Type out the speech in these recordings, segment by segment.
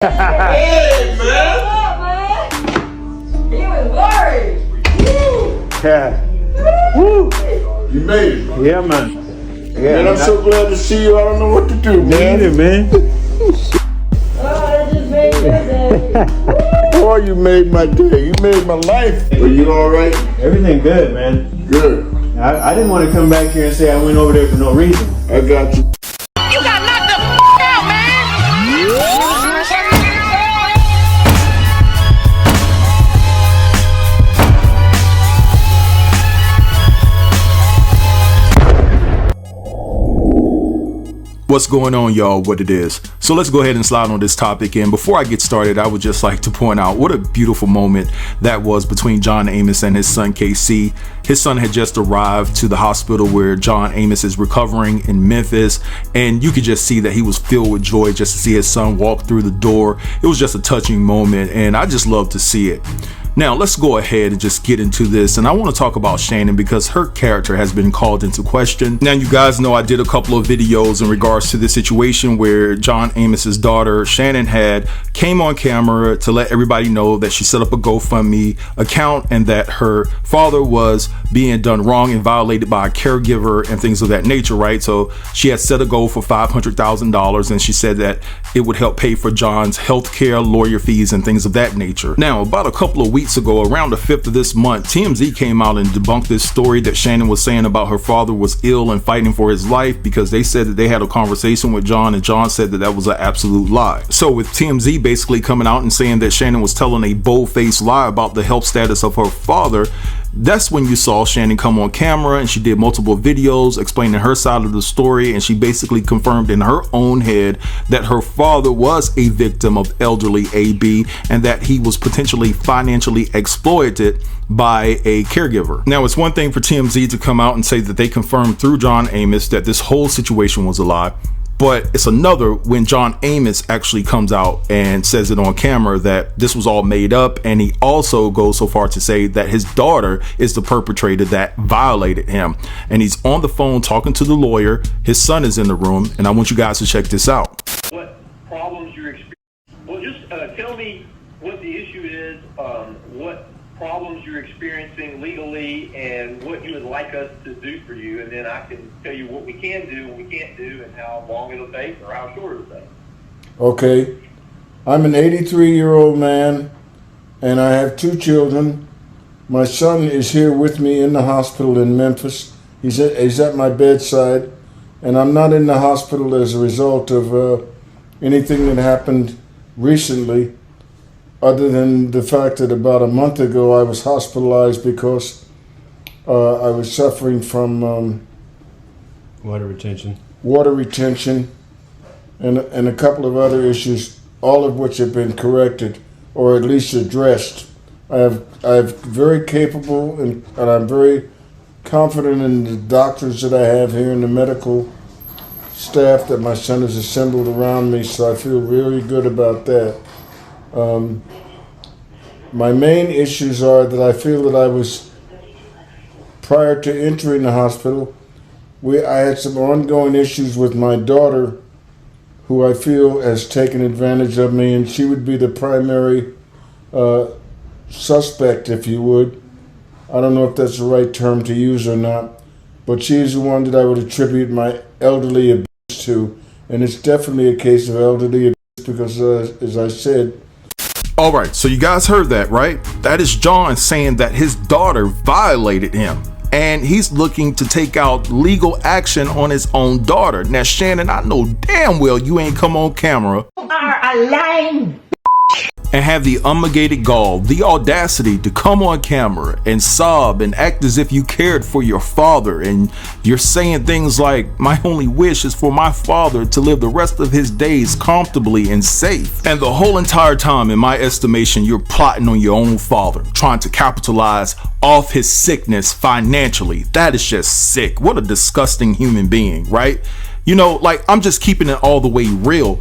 Hey, man. He was worried. Yeah. Woo. You made it. Yeah, man. Yeah, Man, I'm so glad to see you. I don't know what to do, man. Need it, man. Oh, I just made your day. Boy, you made my day. You made my life. Are you all right? Everything good, man. Good. I didn't want to come back here and say I went over there for no reason. I got you. You got knocked the out, man! What's going on, y'all? What it is. So let's go ahead and slide on this topic. And before I get started, I would just like to point out what a beautiful moment that was between John Amos and his son KC. His son had just arrived to the hospital where John Amos is recovering in Memphis, and you could just see that he was filled with joy just to see his son walk through the door. It was just a touching moment, and I just love to see it. Now let's go ahead and just get into this, and I want to talk about Shannon because her character has been called into question. Now you guys know I did a couple of videos in regards to this situation where John Amos's daughter Shannon had came on camera to let everybody know that she set up a GoFundMe account and that her father was being done wrong and violated by a caregiver and things of that nature, right? So she had set a goal for $500,000, and she said that it would help pay for John's health care, lawyer fees, and things of that nature. Now, about a couple of weeks ago, around the 5th of this month, TMZ came out and debunked this story that Shannon was saying about her father was ill and fighting for his life, because they said that they had a conversation with John, and John said that that was an absolute lie. So with TMZ basically coming out and saying that Shannon was telling a bold-faced lie about the health status of her father, that's when you saw Shannon come on camera, and she did multiple videos explaining her side of the story, and she basically confirmed in her own head that her father was a victim of elderly AB and that he was potentially financially exploited by a caregiver. Now, it's one thing for TMZ to come out and say that they confirmed through John Amos that this whole situation was a lie, but it's another when John Amos actually comes out and says it on camera that this was all made up, and he also goes so far to say that his daughter is the perpetrator that violated him. And he's on the phone talking to the lawyer. His son is in the room, and I want you guys to check this out. What problems you're experiencing? Well, just tell me what the issue is, what problems you're experiencing legally, and what you would like us to do for you, and then I can tell you what we can do and we can't do, and how long it'll take or how short it'll take. Okay. I'm an 83-year-old man, and I have 2 children. My son is here with me in the hospital in Memphis. He's at my bedside, and I'm not in the hospital as a result of anything that happened recently, other than the fact that about a month ago I was hospitalized because I was suffering from Water retention. And a couple of other issues, all of which have been corrected or at least addressed. I'm very capable and I'm very confident in the doctors that I have here and the medical staff that my son has assembled around me, so I feel really good about that. My main issues are that I feel that I was, prior to entering the hospital, I had some ongoing issues with my daughter, who I feel has taken advantage of me, and she would be the primary suspect, if you would. I don't know if that's the right term to use or not, but she's the one that I would attribute my elderly abuse to, and it's definitely a case of elderly abuse because, as I said. All right, so you guys heard that, right? That is John saying that his daughter violated him, and he's looking to take out legal action on his own daughter. Now, Shannon, I know damn well you ain't come on camera and have the unmitigated gall, the audacity to come on camera and sob and act as if you cared for your father, and you're saying things like, my only wish is for my father to live the rest of his days comfortably and safe. And the whole entire time, in my estimation, you're plotting on your own father, trying to capitalize off his sickness financially. That is just sick. What a disgusting human being, right? You know, like, I'm just keeping it all the way real.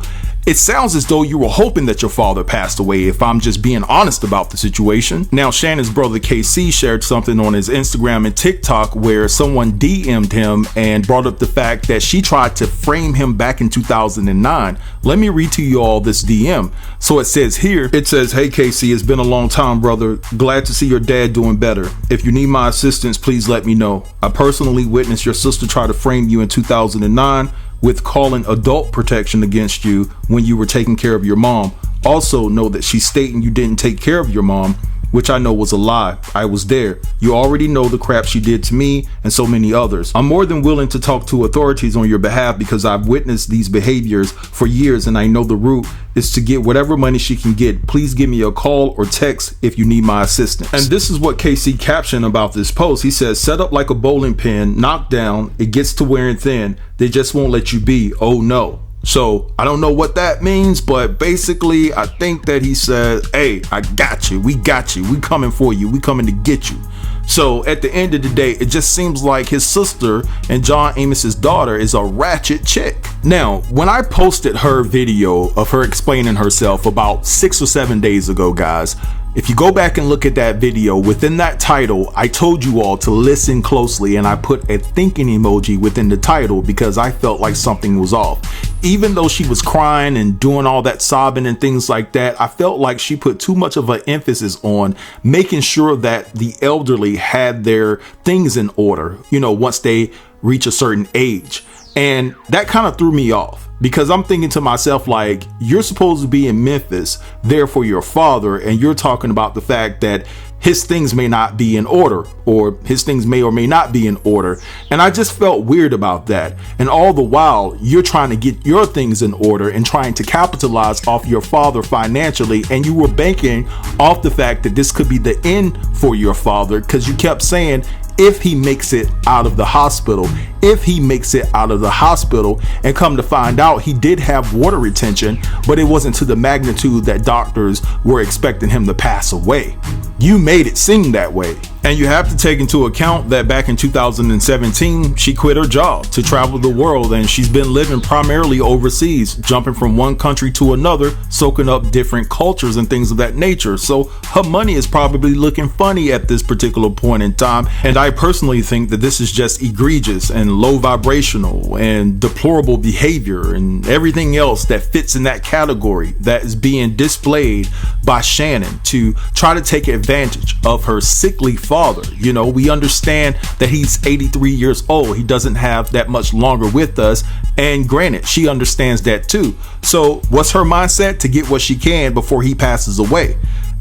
It sounds as though you were hoping that your father passed away, if I'm just being honest about the situation. Now, Shannon's brother KC shared something on his Instagram and TikTok where someone DM'd him and brought up the fact that she tried to frame him back in 2009. Let me read to you all this DM. So it says here, it says, "Hey KC, it's been a long time, brother. Glad to see your dad doing better. If you need my assistance, please let me know. I personally witnessed your sister try to frame you in 2009 with calling adult protection against you when you were taking care of your mom. Also know that she's stating you didn't take care of your mom, which I know was a lie. I was there. You already know the crap she did to me and so many others. I'm more than willing to talk to authorities on your behalf because I've witnessed these behaviors for years and I know the route is to get whatever money she can get. Please give me a call or text if you need my assistance." And this is what KC captioned about this post. He says, "Set up like a bowling pin, knocked down, it gets to wearing thin. They just won't let you be. Oh no." So I don't know what that means, but basically I think that he said, "Hey, I got you. We got you. We coming for you. We coming to get you." So at the end of the day, it just seems like his sister and John Amos's daughter is a ratchet chick. Now, when I posted her video of her explaining herself about 6 or 7 days ago, guys, if you go back and look at that video, within that title, I told you all to listen closely and I put a thinking emoji within the title because I felt like something was off. Even though she was crying and doing all that sobbing and things like that, I felt like she put too much of an emphasis on making sure that the elderly had their things in order, you know, once they reach a certain age. And that kind of threw me off because I'm thinking to myself, like, you're supposed to be in Memphis there for your father, and you're talking about the fact that his things may not be in order, or his things may or may not be in order. And I just felt weird about that. And all the while, you're trying to get your things in order and trying to capitalize off your father financially. And you were banking off the fact that this could be the end for your father because you kept saying, if he makes it out of the hospital, if he makes it out of the hospital, and come to find out he did have water retention, but it wasn't to the magnitude that doctors were expecting him to pass away. You made it seem that way. And you have to take into account that back in 2017, she quit her job to travel the world, and she's been living primarily overseas, jumping from one country to another, soaking up different cultures and things of that nature. So her money is probably looking funny at this particular point in time. And I personally think that this is just egregious and low vibrational and deplorable behavior and everything else that fits in that category that is being displayed by Shannon to try to take advantage of her sickly father. You know, we understand that he's 83 years old. He doesn't have that much longer with us. And granted, she understands that too. So what's her mindset? To get what she can before he passes away.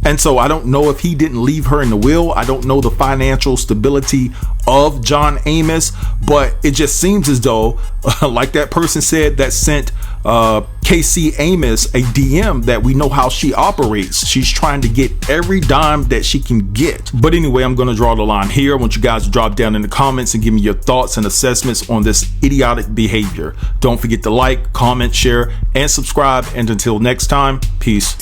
And so I don't know if he didn't leave her in the will. I don't know the financial stability of John Amos, but it just seems as though, like that person said that sent KC Amos a DM, that we know how she operates. She's trying to get every dime that she can get. But anyway, I'm going to draw the line here. I want you guys to drop down in the comments and give me your thoughts and assessments on this idiotic behavior. Don't forget to like, comment, share, and subscribe. And until next time, peace.